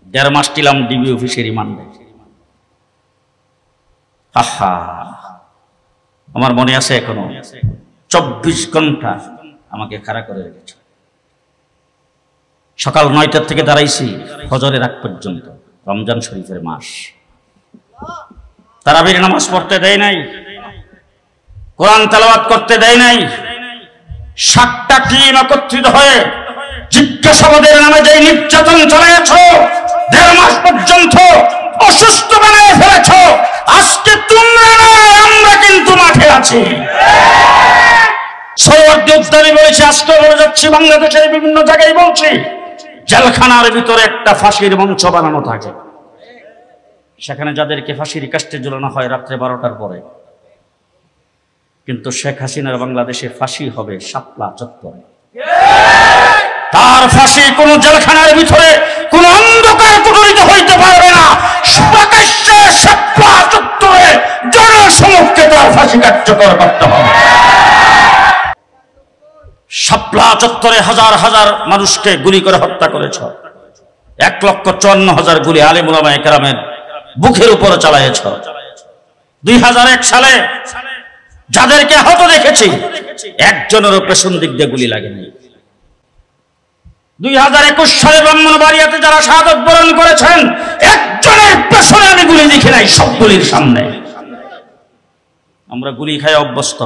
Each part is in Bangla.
1.5 মাস ছিলাম ডিবি অফিসে রিমান্ডে। আহা, আমার মনে আছে এখনো 24 ঘন্টা আমাকে খাড়া করে রেখেছে। সকাল 9টার থেকে দাঁড়াইছি ফজরের আগ পর্যন্ত, রমজান শরীফের মাস। তারাবির নামাজ পড়তে দেয় নাই, কোরআন তেলাওয়াত করতে দেয় নাই। 7টা টিম একত্রিত হয়ে জিজ্ঞাসাবাদের নামে যে নির্যাতন চালাইছ, 1.5 মাস পর্যন্ত অসুস্থ বানিয়ে ফেলেছ। আজকে তোমরা নয়, আমরা কিন্তু মাঠে আছি। সৌহার্দ্য উদ্যানে বলেছি, আজকে বলে যাচ্ছি, বাংলাদেশের বিভিন্ন জায়গায় বলছি, জেলখানার ভিতরে একটা ফাঁসির মঞ্চ বানানো থাকে। সেখানে যাদেরকে ফাঁসির কাস্টে ঝুলানো হয় রাত্রে 12টার পরে। কিন্তু শেখ হাসিনার বাংলাদেশে ফাঁসি হবে শাপলা চত্বরে। তার ফাঁসি কোন জেলখানার ভিতরে কোন অন্ধকার কুঠরিতে হইতে পারবে না। প্রকাশ্যে শাপলা চত্বরে জনসমক্ষে তার ফাঁসি কার্যকর করতে হবে। শাপলা চত্বরে হাজার হাজার মানুষকে গুলি করে হত্যা করেছ। 1,54,000 গুলি আলেম উলামায়ে কেরামের বুকের উপরে চালাইছ। 2001 সালে যাদেরকে আহত দেখেছি, একজনেরও পেছন দিক দিয়ে গুলি লাগেনি। 2021 সালে ব্রাহ্মণবাড়িয়াতে যারা শাহাদত বরণ করেছেন, একজনের পেছনে আমি গুলি দেখি নাই, সব গুলির সামনে। আমরা গুলি খাই অভ্যস্ত,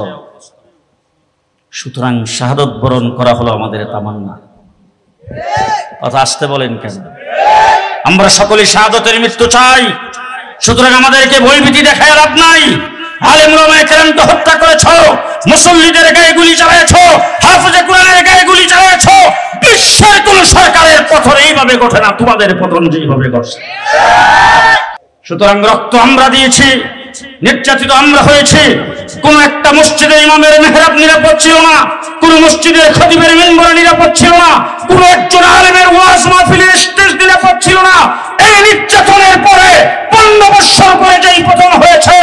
সুতরাং শাহাদত বরণ করা হলো আমাদের তামান্না। কথা আসতে বলেন কেন? আমরা সকলে শাহাদতের মৃত্যু চাই। সুতরাং আমাদেরকে ভয়ভীতি দেখায় লাভ নাই। আলেম উলামায়ে কেরামকে হত্যা করেছ, মুসল্লিদের গায়ে গুলি চালায়েছ, হাফেজে কোরআনের গায়ে গুলি চালায়েছ। বিশ্বের কোন সরকারের পতন এইভাবে ঘটে না, তোমাদের পতন যেভাবে ঘটছে। সুতরাং রক্ত আমরা দিয়েছি, নির্যাতিত আমরা হয়েছি। কোন একটা মসজিদের ইমামের মেহরাব নিরাপদ ছিল না, কোন মসজিদের খতিবের মিম্বর নিরাপদ ছিল না, কোন একজন আলেমের ওয়াজ মাহফিলের স্টেজ নিরাপদ ছিল না। এই নির্যাতনের পরে 15 বছর পরে যেই পতন হয়েছে,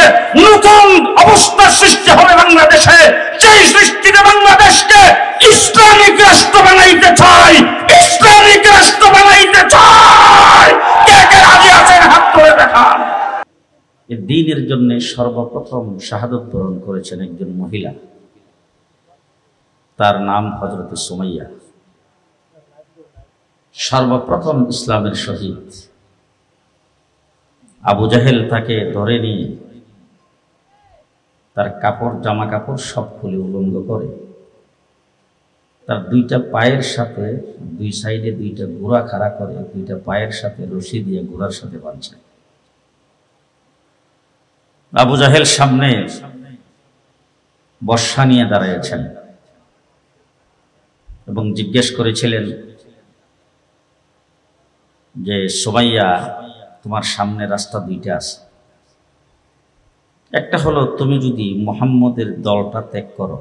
নতুন অবস্থার সৃষ্টি হবে বাংলাদেশে। যেই সৃষ্টিতে বাংলাদেশকে ইসলামিক রাষ্ট্র বানাইতে চাই, ইসলামিক রাষ্ট্র বানাইতে চাই। কে কে রাজি আছেন হাত তুলে দেখান। এই দ্বীনের জন্য সর্বপ্রথম শাহাদত বরণ করেছেন একজন মহিলা, তার নাম হযরত সুমাইয়া। সর্বপ্রথম ইসলামের শহীদ। আবু জাহেল তাকে ধরে নিয়ে তার কাপড়, জামা কাপড় সব খুলে উলঙ্গ করে, তার 2টা পায়ের সাথে 2 সাইডে 2টা ঘোড়া খাড়া করে, 2টা পায়ের সাথে রশি দিয়ে ঘোড়ার সাথে বাঁধছে। আবু জাহেল সামনে বর্ষা নিয়ে দাঁড়িয়েছেন এবং জিজ্ঞেস করেছিলেন যে, সুমাইয়া, তোমার সামনে রাস্তা 2টা আছে। একটা হলো, তুমি যদি মুহাম্মদের দলটা ত্যাগ করো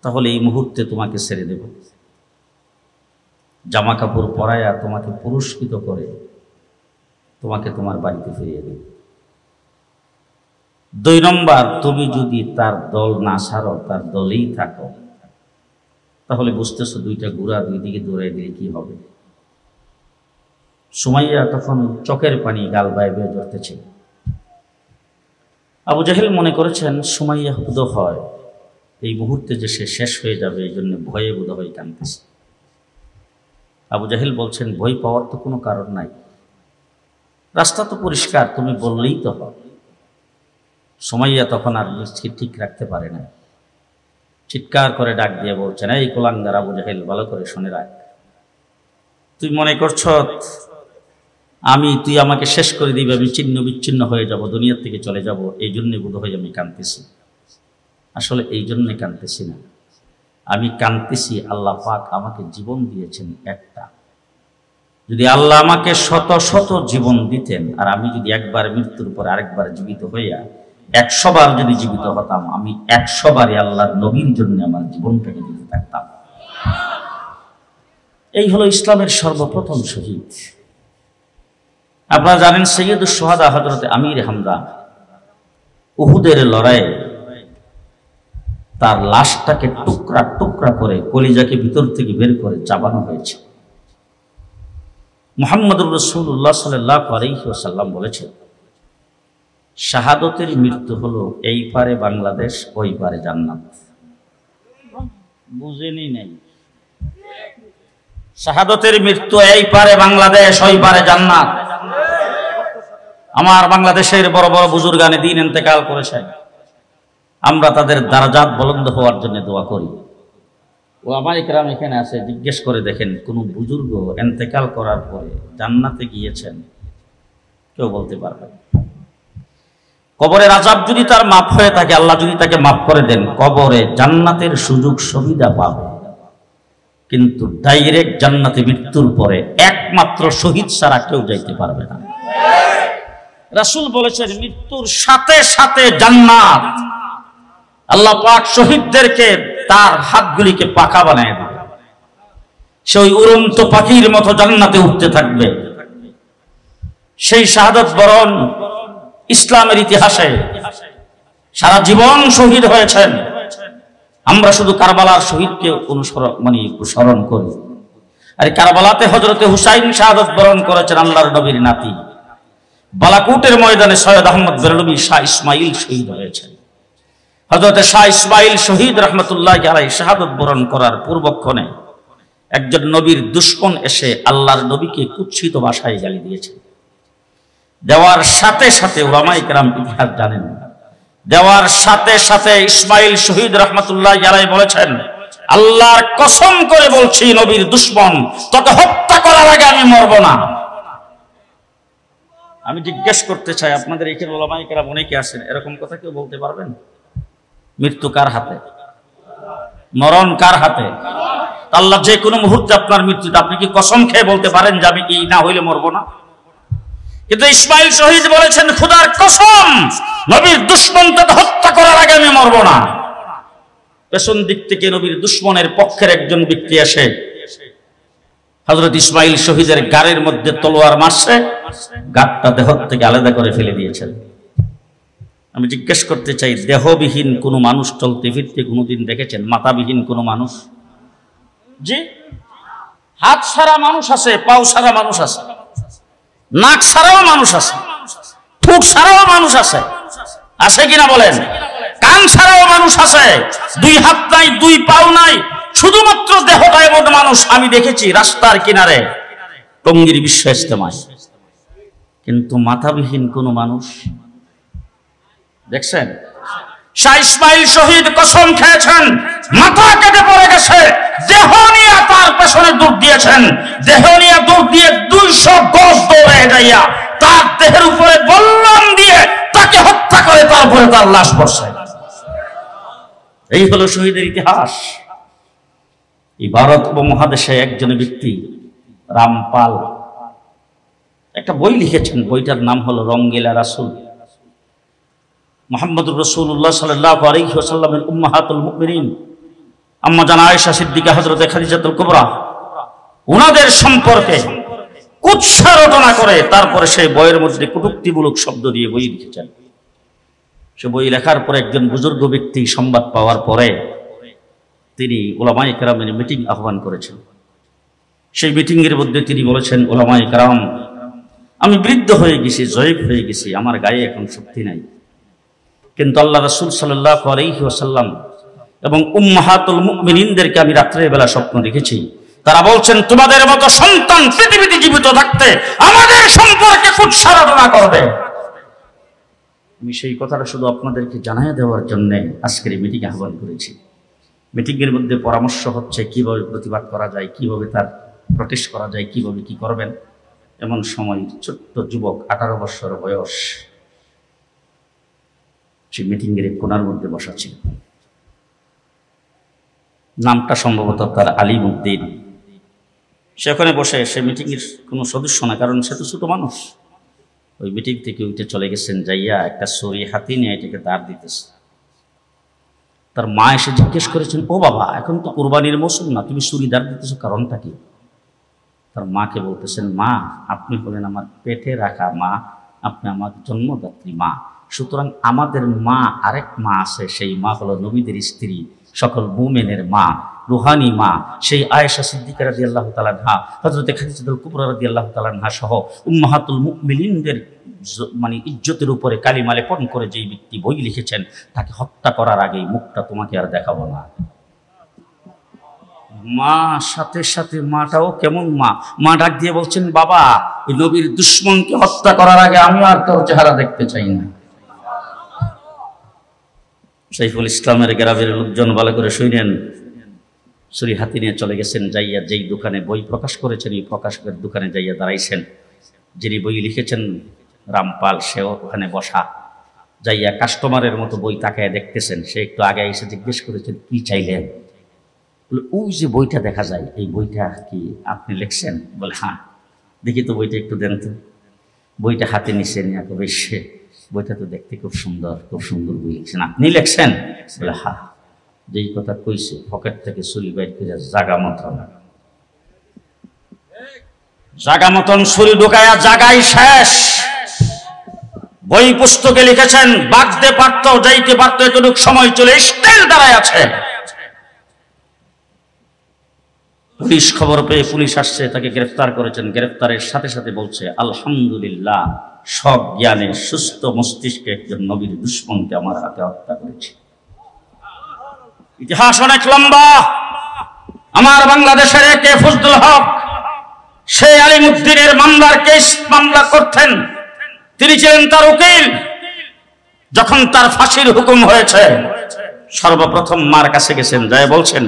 তাহলে এই মুহূর্তে তোমাকে ছেড়ে দেব, জামা কাপড় পরায়া তোমাকে পুরস্কৃত করে তোমাকে তোমার বাড়িতে ফিরিয়ে দেব। 2 নম্বর, তুমি যদি তার দল না ছাড়ো, তার দলেই থাকো, তাহলে বুঝতেছো 2টা ঘোড়া 2 দিকে দৌড়াই দিলে কি হবে। সুমাইয়া তখন চোখের পানি গাল বায়ে বেয়ে ঝরতেছে। আবু জাহেল মনে করেছেন সুমাইয়া বোধ হয় এই মুহূর্তে যে সে শেষ হয়ে যাবে, এই জন্য ভয়ে বোধ হয় কাঁদতেছে। আবু জাহেল বলছেন, ভয় পাওয়ার তো কোনো কারণ নাই, রাস্তা তো পরিষ্কার, তুমি বললেই তো হবে। সুমাইয়া তখন আর নিজেকে ঠিক রাখতে পারে না, চিৎকার করে ডাক দিয়ে বলছেন, এই কুলাঙ্গার আবু জাহেল, ভালো করে শুনে রাখ, তুই মনে করছ তুই আমাকে শেষ করে দিবি, আমি ছিন্ন বিচ্ছিন্ন হয়ে যাব, দুনিয়ার থেকে চলে যাব, এই জন্যে বোধ হয় আমি কাঁদতেছি। আসলে এই জন্যে কাঁদতেছি না, আমি কাঁদতেছি আল্লাহ পাক আমাকে জীবন দিয়েছেন একটা। যদি আল্লাহ আমাকে শত শত জীবন দিতেন, আর আমি যদি একবার মৃত্যুর পর আরেকবার জীবিত হইয়া 100 বার যদি জীবিত হতাম, আমি 100 বারই আল্লাহর নবীর জন্য আমার জীবনটাকে দিতে থাকতাম। এই হলো ইসলামের সর্বপ্রথম শহীদ। আপনারা জানেন, সৈয়দুস শুহাদা হযরত আমির হামজা উহুদের লড়াইয়ে তার লাশটাকে টুকরা টুকরা করে, কলিজাকে ভিতর থেকে বের করে চাবানো হয়েছে। মুহাম্মদুর রাসূলুল্লাহ সাল্লাল্লাহু আলাইহি ওয়াসাল্লাম বলেছেন, শাহাদতের মৃত্যু হলো এই পারে বাংলাদেশ, ওই পারে জান্নাত। বুঝেনি নাই? শাহাদতের মৃত্যু এই পারে বাংলাদেশ, ওই পারে জান্নাত। আমার বাংলাদেশের বড় বড় বুজুর্গানে দিন ইন্তেকাল করেছেন, আমরা তাদের দারাজাত বুলন্দ হওয়ার জন্য দোয়া করি। ওলামায়ে কেরাম এখানে আছে, জিজ্ঞেস করে দেখেন কোন বুজুর্গ ইন্তেকাল করার পরে জান্নাতে গিয়েছেন? কেউ বলতে পারবে না। কবরের আযাব যদি তার মাফ হয়ে থাকে, আল্লাহ যদি তাকে মাফ করে দেন, কবরে জান্নাতের সুযোগ সুবিধা পাবে। কিন্তু ডাইরেক্ট জান্নাতে মৃত্যুর পরে একমাত্র শহীদ ছাড়া কেউ যাইতে পারবে না। রাসূল বলেছেন, মৃত্যুর সাথে সাথে জান্নাত। আল্লাহ পাক শহীদদেরকে তার হাতগুলিকে পাখা বানায় দেবে, সেই উড়ন্ত পাখির মতো জান্নাতে উঠতে থাকবে। সেই শাহাদাত বরণ ইসলামের ইতিহাসে সারা জীবন শহীদ হয়েছেন। আমরা শুধু কারবালার শহীদকে স্মরণ করি। আর কারবালাতে হযরতে হুসাইন শাহাদাত বরণ করেছেন, আল্লাহর নবীর নাতি। বালাকুটের ময়দানে সৈয়দ আহমদ বেরলভী শাহ ইসমাইল শহীদ হয়েছেন। হযরতে শাহ ইসমাইল শহীদ রাহমাতুল্লাহি আলাইহি শাহাদাত বরণ করার পূর্বক্ষণে একজন নবীর দুশমন এসে আল্লাহর নবীকে কুৎসিত ভাষায় গালি দিয়েছে। দেওয়ার সাথে সাথে উলামায়ে কেরাম ইতিহাস জানেন, দেওয়ার সাথে সাথে ইসমাইল শহীদ রাহমাতুল্লাহি আলাইহি বলেছেন, আল্লাহর কসম করে বলছি, নবীর দুশমন তোকে হত্যা করার আগে আমি মরব না। আমি জিজ্ঞেস করতে চাই, আপনাদের এখানে উলামায়ে কেরাম অনেকে আছেন, এরকম কথা কেউ বলতে পারবেন? মৃত্যু কার হাতে? মরণ কার হাতে? আল্লাহ যে কোনো মুহূর্তে আপনার মৃত্যুটা, আপনি কি কসম খেয়ে বলতে পারেন যে আমি এই না হইলে মরব না? কিন্তু ইসমাইল শহীদ বলেছেন, খোদার কসম, নবীর দুশমনকে হত্যা করার আগে আমি মরব না। পেছন দিক থেকে নবীর দুশমনের পক্ষের একজন ব্যক্তি এসে হযরত ইসমাইল শহীদের গাড়ির মধ্যে তলোয়ার মারছে, গাড়টা দেহ থেকে আলাদা করে ফেলে দিয়েছেন। আমি জিজ্ঞেস করতে চাই, দেহবিহীন কোন মানুষ চলতে ফিরতে কোনোদিন দেখেছেন? মাথাবিহীন কোন মানুষ? জি, হাত ছাড়া মানুষ আছে, পাও ছাড়া মানুষ আছে, নাক ছাড়াও মানুষ আছে, ফুক ছাড়াও মানুষ আছে, আছে কিনা বলেন? কান ছাড়াও মানুষ আছে, দুই হাত নাই, দুই পাও নাই, শুধুমাত্র দেহটা এমন মানুষ আমি দেখেছি রাস্তার কিনারে টঙ্গীর বিশ্ব ইজতেমায়। কিন্তু মাথাবিহীন কোন মানুষ দেখছেন? শাহ ইসমাইল শহীদ কসম খেয়েছেন, মাথা কেটে পড়ে গেছে, দেহ নিয়ে তার পেছনে দৌড় দিয়েছেন, দেহ নিয়ে দৌড় দিয়ে 200 গজ দৌড়ে যাইয়া তার দেহের উপরে বল্লম দিয়ে তাকে হত্যা করে তারপরে তার লাশ পড়ছে। এই হলো শহীদের ইতিহাস। এই ভারত উপমহাদেশে একজন ব্যক্তি রামপাল একটা বই লিখেছেন, বইটার নাম হলো রঙ্গিলা রাসূল। মুহাম্মদুর রাসূলুল্লাহ সাল্লাল্লাহু আলাইহি ওয়াসাল্লামের উম্মাহাতুল মুমিনিন আম্মা জান আয়েশা সিদ্দিকা, হযরতে খাদিজাতুল কুবরা, ওনাদের সম্পর্কে কুৎসা রটনা করে তারপরে সেই বইয়ের মধ্যে কটূক্তিমূলক শব্দ দিয়ে বই লিখেছেন। সে বই লেখার পরে একজন বুজুর্গ ব্যক্তি সংবাদ পাওয়ার পরে তিনি উলামায়ে কেরামের মিটিং আহ্বান করেছেন। সেই মিটিংয়ের মধ্যে তিনি বলেছেন, উলামায়ে কেরাম, আমি বৃদ্ধ হয়ে গেছি, জয়ীফ হয়ে গেছি, আমার গায়ে এখন শক্তি নাই, কিন্তু আল্লাহ রাসূল সাল্লাল্লাহু আলাইহি ওয়াসাল্লাম এবং উম্মাহাতুল মুমিনিনদেরকে আমি রাত্রের বেলা স্বপ্ন দেখেছি, তারা বলছেন তোমাদের মতো সন্তান পৃথিবীতে জীবিত থাকতে আমাদের সম্পর্কে কুৎসা রটনা করবে। আমি সেই কথাটা শুধু আপনাদেরকে জানিয়ে দেওয়ার জন্য আজকের এই মিটিং আহ্বান করেছি। মিটিংয়ের মধ্যে পরামর্শ হচ্ছে কিভাবে প্রতিবাদ করা যায়, কিভাবে তার প্রটেস্ট করা যায়, কিভাবে কি করবেন। এমন সময় ছোট্ট যুবক 18 বছর বয়স সেই মিটিংয়ের কোনার মধ্যে বসা ছিল। নামটা সম্ভবত তার আলিমউদ্দিন। সেখানে বসে, সে মিটিংয়ের কোনো সদস্য না, কারণ সে তো ছোট মানুষ। ওই মিটিং থেকে উঠে চলে গেছেন, যাইয়া একটা ছুরি হাতি নিয়ে এটাকে দাঁড় দিতেছে। তার মা এসে জিজ্ঞেস করেছেন, ও বাবা, এখন তো কুরবানির মৌসুম না, তুমি ছুরি দাঁড় দিতেছো, কারণটা কি? তার মাকে বলতেছেন, মা, আপনি হলেন আমার পেটে রাখা মা, আপনি আমার জন্মদাত্রী মা, সুতরাং আমাদের মা আরেক মা আছে, সেই মা হলো নবীদের স্ত্রী, সকল মুমিনের মা। রুহানি মা, সেই আয়েশা সিদ্দিকা রাদিয়াল্লাহু তাআলা আনহা, হযরত খাদিজাতুল কুবরা রাদিয়াল্লাহু তাআলা আনহা সহ উম্মাহাতুল মুমিনিনদের মানে ইজ্জতের উপরে কালিমা লেপন করে যেই ব্যক্তি বই লিখেছেন, তাকে হত্যা করার আগেই মুখটা তোমাকে আর দেখাবো না। মা সাথে সাথে মাটাও কেমন মা, মা ডাক দিয়ে বলছেন, বাবা ওই নবীর দুশমনকে হত্যা করার আগে আমি আর তোর চেহারা দেখতে চাই না। সাইফুল ইসলামের গ্রামের লোকজন ভালো করে শুনেন, ছুরি হাতি নিয়ে চলে গেছেন, যাইয়া যেই দোকানে বই প্রকাশ করেছেন এই প্রকাশকের দোকানে যাইয়া দাঁড়াইছেন। যিনি বই লিখেছেন রামপাল, সেও ওখানে বসা, যাইয়া কাস্টমারের মতো বই তাকায় দেখতেছেন। সে একটু আগে এসে জিজ্ঞেস করেছেন, কি চাইলেন? বলে, ওই যে বইটা দেখা যায়, এই বইটা কি আপনি লিখছেন? বলে, হ্যাঁ। দেখি তো বইটা একটু দেন তো। বইটা হাতে নিছেন, বেশ বইটা তো দেখতে খুব সুন্দর, খুব সুন্দর বই লিখছেন, আপনি লিখছেন? বলে, হ্যাঁ। যেই কথা কইছে পকেট থেকে ছুরি বাইর করে জাগা মতন ছুরি ঢুকায়া জাগাই শেষ। বই পুস্তকে লিখেছেন, বাগতে পারত, যাইতে পারত, এতটুক সময় চলে স্টিল দাঁড়ায় আছে। পুলিশ খবর পেয়ে পুলিশ আসছে, তাকে গ্রেফতার করেছেন। গ্রেফতারের সাথে সাথে বলছে, আলহামদুলিল্লাহ, সব জ্ঞানে সুস্থ মস্তিষ্কে একজন নবীর দুশমনকে আমার হাতে হত্যা করেছে। ইতিহাস অনেক লম্বা। আমার বাংলাদেশের একে ফজলুল হক, সেই আলিমউদ্দিনের মামলার কেস মামলা করতেন, তিনি ছিলেন তার উকিল। যখন তার ফাঁসির হুকুম হয়েছে, সর্বপ্রথম মার কাছে গেছেন, যায় বলছেন,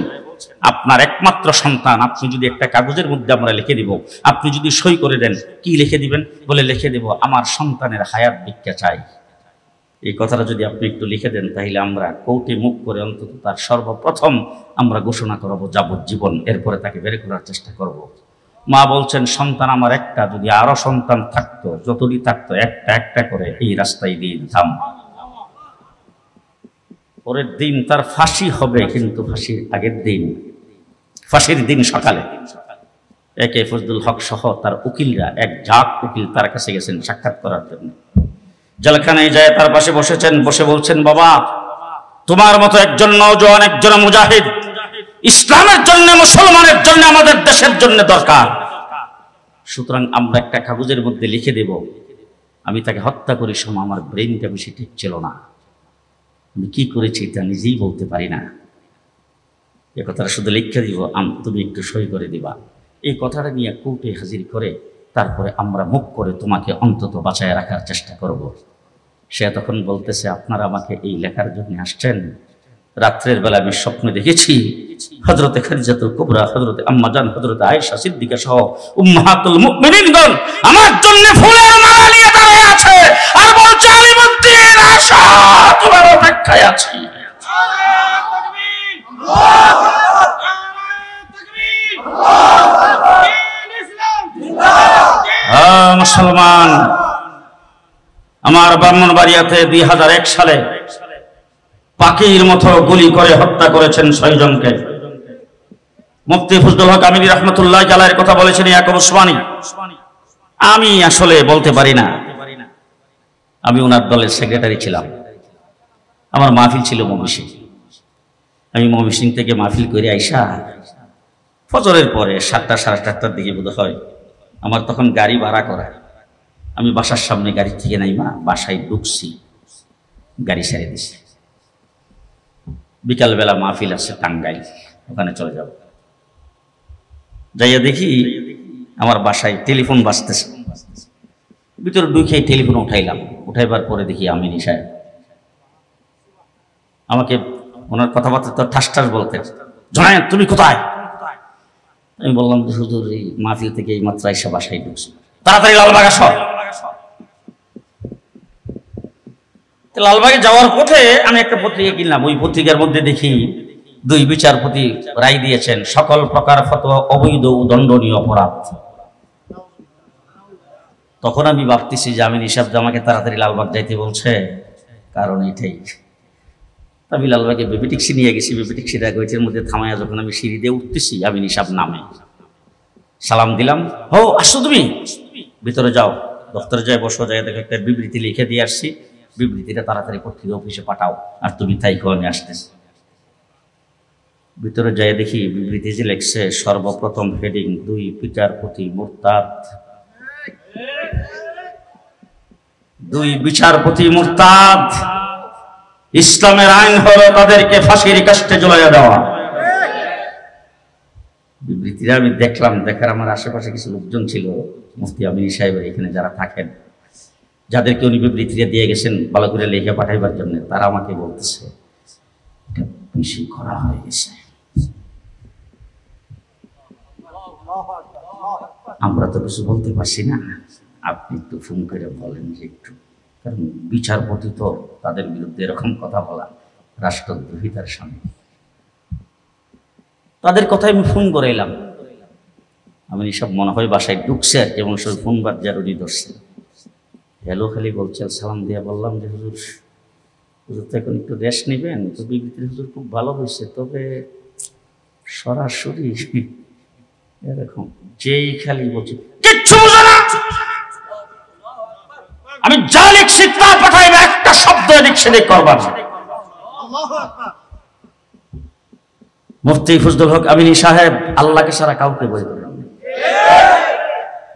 আপনার একমাত্র সন্তান, আপনি যদি একটা কাগজের মধ্যে আমরা লিখে দিব, আপনি যদি সই করে দেন, কি লিখে দিবেন? বলে, লিখে দেব আমার সন্তানের হায়াত ভিক্ষা চাই। এই কথাটা যদি আপনি একটু লিখে দেন, তাহলে আমরা কোর্টে মুখ করে অন্তত তার সর্বপ্রথম আমরা ঘোষণা করব যাবজ্জীবন, এরপরে তাকে বের করার চেষ্টা করব। মা বলছেন, সন্তান আমার একটা, যদি আরো সন্তান থাকতো, যতটি থাকতো, একটা একটা করে এই রাস্তায় দিয়ে দিতাম। পরের দিন তার ফাঁসি হবে, কিন্তু ফাঁসির আগের দিন, ফাঁসির দিন সকালে একে ফজলুল হক সহ তার উকিলরা, এক ঝাঁক উকিল তার কাছে গেছেন সাক্ষাৎ করার জন্য। জেলখানায় যায় তার পাশে বসেছেন, বসে বলছেন, বাবা, তোমার মতো একজন নওজোয়ান, একজন মুজাহিদ, ইসলামের জন্য, মুসলমানের জন্য, আমাদের দেশের জন্য দরকার। সুতরাং আমরা একটা কাগজের মধ্যে লিখে দেব, আমি তাকে হত্যা করি সময় আমার ব্রেনটা বেশি ঠিক ছিল না, আমি কি করেছি তা নিজেই বলতে পারি না, এ কথাটা শুধু লিখে দিব, তুমি একটু সই করে দিবা। এই কথাটা নিয়ে কোর্টে হাজির করে তারপরে আমরা মুখ করে তোমাকে অন্তত বাঁচায় রাখার চেষ্টা করব। সে তখন বলতেছে, আপনারা আমাকে এই লেখার জন্য আসছেন? রাত্রের বেলা আমি স্বপ্ন দেখেছি হযরতে খাদিজাতুল কুবরা, হযরতে আম্মাজান, হযরতে আয়েশা সিদ্দিকা সহ উম্মাহাতুল মুমিনিনগণ আমার জন্য ফুলের মালা নিয়ে দাঁড়িয়ে আছে আর বলছে, আলিমউদ্দিন আসো, তোমার অপেক্ষায় আছি। মুসলমান, আমার ব্রাহ্মণবাড়িয়াতে 2001 সালে পাখির মতো গুলি করে হত্যা করেছেন 6 জনকে। মুফতি ফজলুল হক আমিনী রাহমাতুল্লাহ আলাইহির কথা বলেছেন ইয়াকুব উসমানী। আমি আসলে বলতে পারি না, আমি ওনার দলের সেক্রেটারি ছিলাম। আমার মাহফিল ছিল ময়মনসিং। আমি ময়মনসিং থেকে মাহফিল করে আইসা ফজরের পরে 7টা সাড়ে 7টার দিকে বোধ হয়, আমার তখন গাড়ি ভাড়া করা। আমি বাসার সামনে গাড়ি থেকে নাইমা বাসায় ঢুকছি, গাড়ি ছেড়ে দিছি। বিকালবেলা মাহফিল আছে টাঙ্গাইল, ওখানে চলে যাব। যাইয়া দেখি আমার বাসায় টেলিফোন বাজতেছে। ভিতরে ঢুকে টেলিফোন উঠাইলাম। উঠাইবার পরে দেখি আমিনী সাহেব আমাকে, ওনার কথাবার্তা তো ঠাস ঠাস বলতে, জনায়েত তুমি কোথায়? আমি বললাম, হুজুর এই মাহফিল থেকে এই মাত্র এসে বাসায় ঢুকছি, তাড়াতাড়ি লালবাগ আসো। লালবাগে যাওয়ার পথে আমি একটা পত্রিকা কিনলাম। ওই পত্রিকার মধ্যে দেখি 2 বিচারপতি রায় দিয়েছেন, সকল প্রকার ফতোয়া অবৈধ ও দণ্ডনীয় অপরাধ। তখন আমি ভাবতেছি যে আমিনী সাহেব আমাকে তাড়াতাড়ি লালবাগ যাইতে বলছে, কারণ এটাই। আমি লালবাগে বেবি ট্যাক্সি নিয়ে গেছি। বেবি ট্যাক্সিটা গেটের মধ্যে থামাইয়া যখন আমি সিঁড়ি দিয়ে উঠতেছি, আমিনী সাহেব নামে, সালাম দিলাম, হো আসো তুমি ভিতরে যাও, দপ্তরে যাই বসো, যাই দেখো একটা বিবৃতি লিখে দিয়ে আসছি, বিবৃতিটা তাড়াতাড়ি পত্রিকা অফিসে পাঠাও, আর তুমি তাই আমি আসতেছি। ভিতরে যাই দেখি বিবৃতি যে লেখছে, সর্বপ্রথম হেডিং, 2 বিচারপতি মুরতাদ। 2 বিচারপতি মুরতাদ। ইসলামের আইন হলো তাদেরকে ফাঁসির কাস্টে ঝুলাইয়া দেওয়া। বিবৃতিটা আমি দেখলাম, দেখার আমার আশেপাশে কিছু লোকজন ছিল, মুফতি আমিন সাহেবের এখানে যারা থাকেন, যাদেরকে উনি বিবৃতিটা দিয়ে গেছেন ভালো করে লিখে পাঠাইবার জন্য, তারা আমাকে বলতেছে এটা বেশি করা হয়ে গেছে। আমরা তো কিছু বলতে পারছি না, আপনি একটু ফোন করে বলেন যে একটু, কারণ বিচারপতি তো তাদের বিরুদ্ধে এরকম কথা বলা রাষ্ট্রদ্রোহিতার সামনে। তাদের কথাই আমি ফোন করে এলাম। আমি সব মনে হয় বাসায় ঢুকছে আর কেমন সব ফোন বাজার উনি ধরছে। হ্যালো খালি বলছে, সালাম দিয়ে বললাম যে হুজুর, হুজুর তো এখন একটু রেস্ট নেবেন, তো বিবৃতি হুজুর খুব ভালো হয়েছে, তবে সরাসরি এরকম যেই খালি বলছে কিচ্ছু বুঝো না, আমি যা লিখছি তা পাঠাইবে, একটা শব্দ এদিক সেদিক করবার না। মুফতি ফজলুল হক আমিনী সাহেব আল্লাহকে সারা কাউকে বই করেন।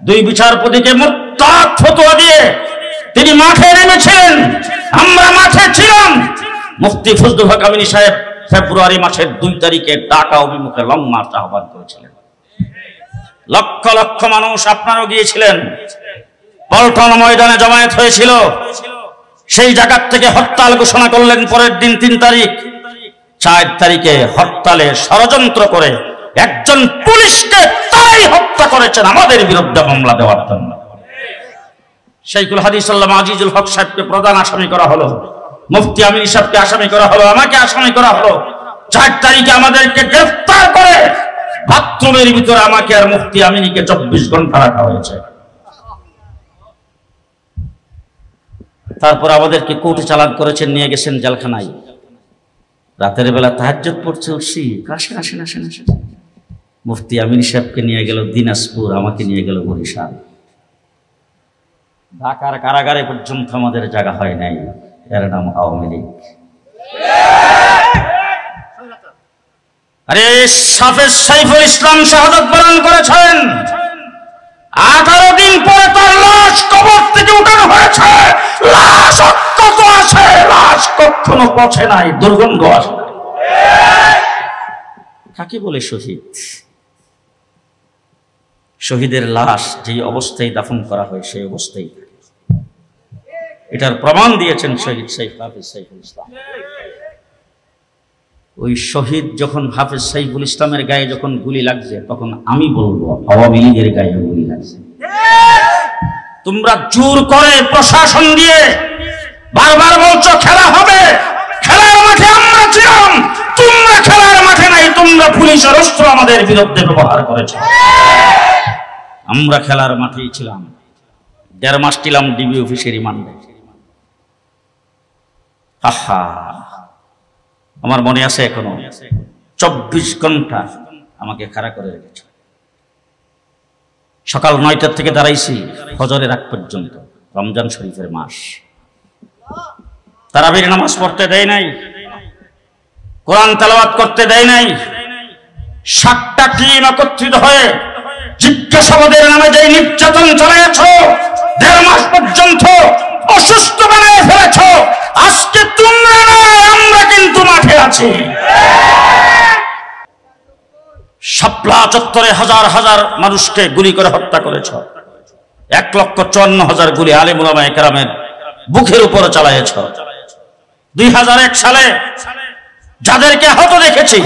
2 বিচারপতিকে মুরতাদ ফতোয়া দিয়ে তিনি মাঠে নেমেছিলেন, আমরা মাঠে ছিলাম। মুফতি ফজলুল হক আমিনী সাহেব ফেব্রুয়ারি মাসের 2 তারিখে ঢাকা অভিমুখে লং মার্চ আহ্বান করেছিলেন। লক্ষ লক্ষ মানুষ, আপনারাও গিয়েছিলেন, পল্টন ময়দানে জমায়েত হয়েছিল। সেই জায়গা থেকে হরতাল ঘোষণা করলেন পরের দিন 3 তারিখ। 4 তারিখে হরতালে ষড়যন্ত্র করে একজন পুলিশকে তাই হত্যা করেছেন আমাদের বিরুদ্ধে মামলা দেওয়ার জন্য। শাইখুল হাদিস আল্লামা আজিজুল হক সাহেবকে প্রধান আসামি করা হলো, মুফতি আমিনী সাহেবকে আসামি করা হলো, আমাকে আসামি করা হলো। 4 তারিখে আমাদেরকে গ্রেফতার করে বাথরুমের ভিতরে আমাকে আর মুফতি আমিনীকে 24 ঘন্টা রাখা হয়েছে। তারপর আমাদেরকে কোর্টে চালান করেছেন, নিয়ে গেছেন জেলখানায়। রাতের বেলা তাহাজ্জুদ পড়ছে, উঠছি, আসেন আসেন আসেন আসেন। মুফতি আমিন সাহেবকে নিয়ে গেল দিনাজপুর, আমাকে নিয়ে গেল বরিশাল। ঢাকার কারাগারে পর্যন্ত আমাদের জায়গা হয় নাই। এর নাম আওয়ামী লীগ। আরে হাফেজ সাইফুল ইসলাম শাহাদাত বরণ করেছেন, 18 দিন পরে তার লাশ কবর থেকে উঠানো হয়েছে। লাশ অক্ষত আছে, লাশ কখনো পচে নাই, দুর্গন্ধ আসে না। কাকে বলে শহীদ? শহীদের লাশ যেই অবস্থায় দাফন করা হয় সেই অবস্থায়, এটার প্রমাণ দিয়েছেন শহীদ হাফেজ সাইফুল ইসলাম। ওই শহীদ যখন হাফেজ সাইফুল ইসলামের গায়ে যখন গুলি লাগছে, তখন আমি বলবো আওয়ামী লীগের গায়ে গুলি লাগছে। তোমরা জোর করে প্রশাসন দিয়ে বারবার বলছো খেলা হবে, খেলার মাঠে আমরা ছিলাম, তোমরা খেলার মাঠে নাই, তোমরা পুলিশের অস্ত্র আমাদের বিরুদ্ধে ব্যবহার করেছো। আমরা খেলার মাঠেই ছিলাম, 1.5 মাস ছিলাম ডিবি অফিসের রিমান্ডে। আহা, আমার মনে আছে এখনো, 24 ঘন্টা আমাকে খাড়া করে রেখেছে। সকাল 9টা থেকে দাঁড়াইছি ফজরের আগ পর্যন্ত, রমজান শরীফের মাস। তারাবির নামাজ পড়তে দেয় নাই, কোরআন তেলাওয়াত করতে দেয় নাই। 7টা টিম একত্রিত হয়ে জিজ্ঞাসাবাদের নামে যে নির্যাতন চালাইছ, 1.5 মাস পর্যন্ত অসুস্থ বানিয়ে ফেলেছ। আজকে তোমরা নয়, আমরা কিন্তু মাঠে আছি। শাপলা চত্বরে হাজার হাজার মানুষকে গুলি করে হত্যা করেছ। 1,54,000 গুলি আলেম উলামায়ে কেরামের বুকের উপরে চালাইছ। 2001 সালে যাদেরকে আহত দেখেছি,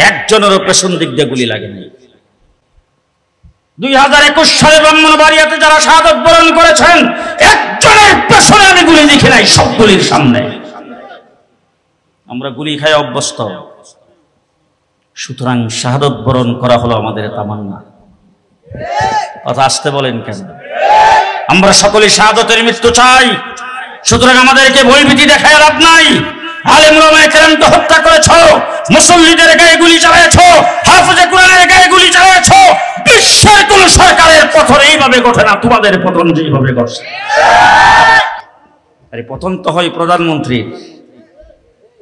একজনেরও পেছন দিক দিয়ে গুলি লাগেনি। 2021 সালে ব্রাহ্মণবাড়িয়াতে যারা শাহাদাত বরণ করেছেন, একজনের পেছনে আমি গুলি দেখি নাই, সব গুলির সামনে। আমরা গুলি খাই অভ্যস্ত, সুতরাং শাহাদাত বরণ করা হলো আমাদের তামান্না। কথা আসতে বলেন কেন? আমরা সকলে শাহাদাতের মৃত্যু চাই, সুতরাং আমাদেরকে ভয়ভীতি দেখায় লাভ নাই। আলেম উলামায়ে কেরামকে হত্যা করেছো, মুসল্লিদের গায়ে গুলি চালাইছো, হাফেজে কোরআনের গায়ে গুলি চালাইছো। বিশ্বের কোন সরকারের পতন এইভাবে ঘটে না, তোমাদের পতন যেভাবে ঘটছে। আরে পতন তো হয় প্রধানমন্ত্রীর,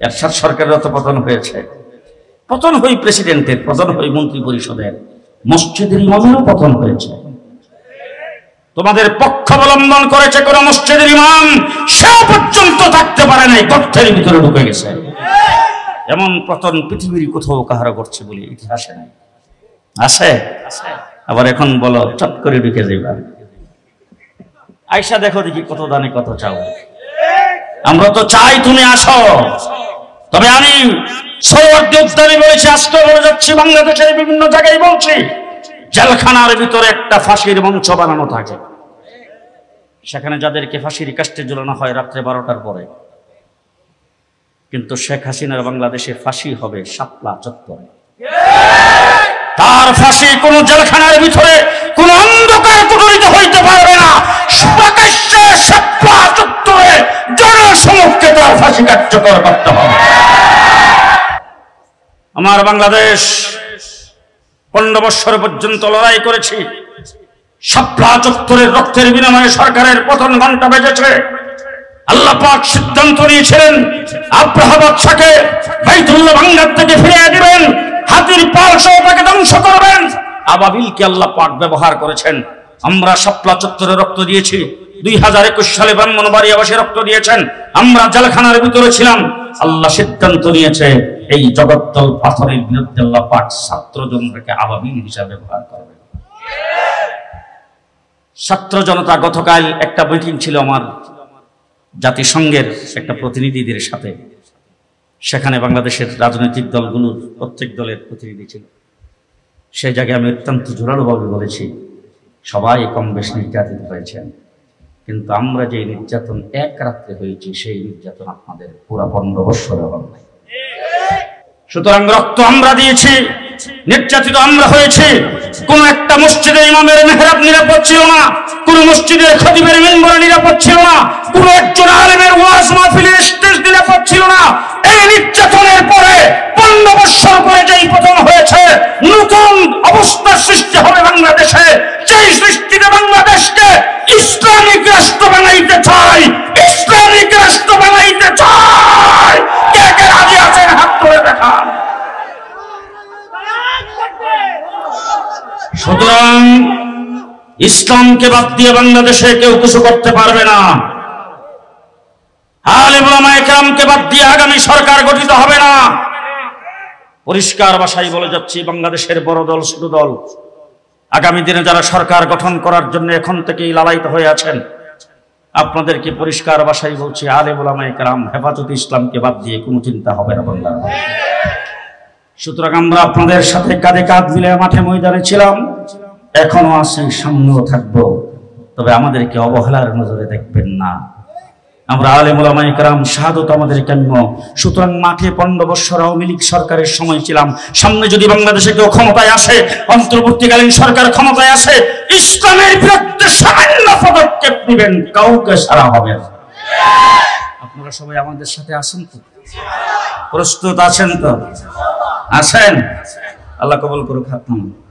এরশাদ সরকারের তো পতন হয়েছে। পতন হই প্রেসিডেন্টের, পতন হই মন্ত্রী পরিষদের, মসজিদের ইমামেরও পতন হয়েছে। তোমাদের পক্ষ অবলম্বন করেছে কোন মসজিদের ইমাম, সে পর্যন্ত থাকতে পারে নাই, গর্তের ভিতরে ঢুকে গেছে। এমন পতন পৃথিবীর কোথাও কাহারো করছে বলে ইতিহাসে নাই। আছে? আবার এখন বলো চট করে ঢুকে যাইবা। আয়সা দেখো দেখি কত দানে কত চাও। আমরা তো চাই তুমি আসো, তবে আমি সৌহার্দ্য উদ্যানে বলেছি, আজকে বলে যাচ্ছি, বাংলাদেশের বিভিন্ন জায়গায় বলছি, জেলখানার ভিতরে একটা ফাঁসির মঞ্চ বানানো থাকে, সেখানে যাদেরকে ফাঁসির কাস্টে ঝুলানো হয় রাত্রে 12টার পরে। কিন্তু শেখ হাসিনার বাংলাদেশে ফাঁসি হবে শাপলা চত্বরে। তার ফাঁসি কোন জেলখানার ভিতরে কোন অন্ধকার কুঠরিতে হইতে পারবে না, প্রকাশ্যে শাপলা চত্বরে জনসমক্ষে তার ফাঁসি কার্যকর করতে হবে। আমার বাংলাদেশ 15 বছর পর্যন্ত লড়াই করেছি, শাপলা চত্বরের রক্তের বিনিময়ে সরকারের পতন ঘণ্টা বেজেছে। আল্লাহ পাক সিদ্ধান্ত নিয়েছিলেন আব্রাহা বাদশাকে বাইতুল্লাহ বাংলার থেকে ফিরিয়ে দিবেন, হাতির পাল সহ তাকে ধ্বংস করবেন। আবাবিলকে আল্লাহ পাক ব্যবহার করেছেন। আমরা শাপলা চত্বরে রক্ত দিয়েছি, 2021 সালে ব্রাহ্মণবাড়িয়াবাসী রক্ত দিয়েছেন। আমরা জেলখানার ভিতরে ছিলাম। আল্লাহ সিদ্ধান্ত নিয়েছে এই জগদ্দল পাথরের বিরুদ্ধে আল্লাহ পাক ছাত্র জনতাকে আবাবিল হিসাবে ব্যবহার করবেন। ছাত্র জনতা গতকাল একটা মিটিং ছিল আমার জাতিসংঘের একটা প্রতিনিধিদের সাথে, সেখানে বাংলাদেশের রাজনৈতিক দলগুলোর প্রত্যেক দলের প্রতিনিধি ছিল। সেই জায়গায় আমি অত্যন্ত জোরালোভাবে বলেছি, সবাই কম বেশ নির্যাতিত হয়েছেন, কিন্তু আমরা যে নির্যাতন এক রাত্রে হয়েছি সেই নির্যাতন আপনাদের পুরা 15 বছরে হবে নাই। সুতরাং রক্ত আমরা দিয়েছি, নির্যাতিত আমরা হয়েছি। কোন একটা মসজিদের ইমামের মেহরাব নিরাপদ ছিল না, কোন মসজিদের খতিবের মিম্বর নিরাপদ ছিল না, কোন একজন আলেমের ওয়াজ মাহফিলের স্টেজ নিরাপদ ছিল না। এই নির্যাতনের পরে 15 বছর পরে যেই পতন হয়েছে, নতুন অবস্থার সৃষ্টি হবে বাংলাদেশে। সেই সৃষ্টিতে বাংলাদেশকে ইসলামিক রাষ্ট্র বানাইতে চাই, ইসলামিক রাষ্ট্র বানাইতে চাই। কে কে রাজি আছেন হাত তুলে দেখান। সুতরাং ইসলামকে বাদ দিয়ে বাংলাদেশে কেউ কিছু করতে পারবে না। আলেম ওলামায়ে কেরামকে বাদ দিয়ে আগামী সরকার গঠিত হবে না। পরিষ্কার ভাষায় বলে যাচ্ছি, বাংলাদেশের বড় দল ছোট দল আগামী দিনে যারা সরকার গঠন করার জন্য এখন থেকেই লালায়িত হয়ে আছেন, আপনাদেরকে পরিষ্কার ভাষায় বলছি, আলেম ওলামায়ে কেরাম হেফাজতে ইসলামকে বাদ দিয়ে কোনো চিন্তা হবে না বাংলাদেশে। সুতরাং আমরা আপনাদের সাথে কাঁধে কাঁধ মিলে মাঠে ময়দানে ছিলাম, এখনো আছি, সামনেও থাকবো। তবে আমাদেরকে অবহেলার নজরে দেখবেন না। আমরা আলেম ওলামায়ে কেরাম শাহাদত আমাদের কাম্য। সুতরাং মাঠে 15 বছর আওয়ামী লীগ সরকারের সময় ছিলাম। সামনে যদি বাংলাদেশে কেউ ক্ষমতায় আসে, অন্তর্বর্তীকালীন সরকার ক্ষমতায় আসে, ইসলামের বিরুদ্ধে সামান্য পদক্ষেপ নেবেন, কাউকে ছাড়া হবে না। আপনারা সবাই আমাদের সাথে আছেন তো? প্রস্তুত আছেন তো? আছেন? আল্লাহ কবুল করুক। হাত নামান।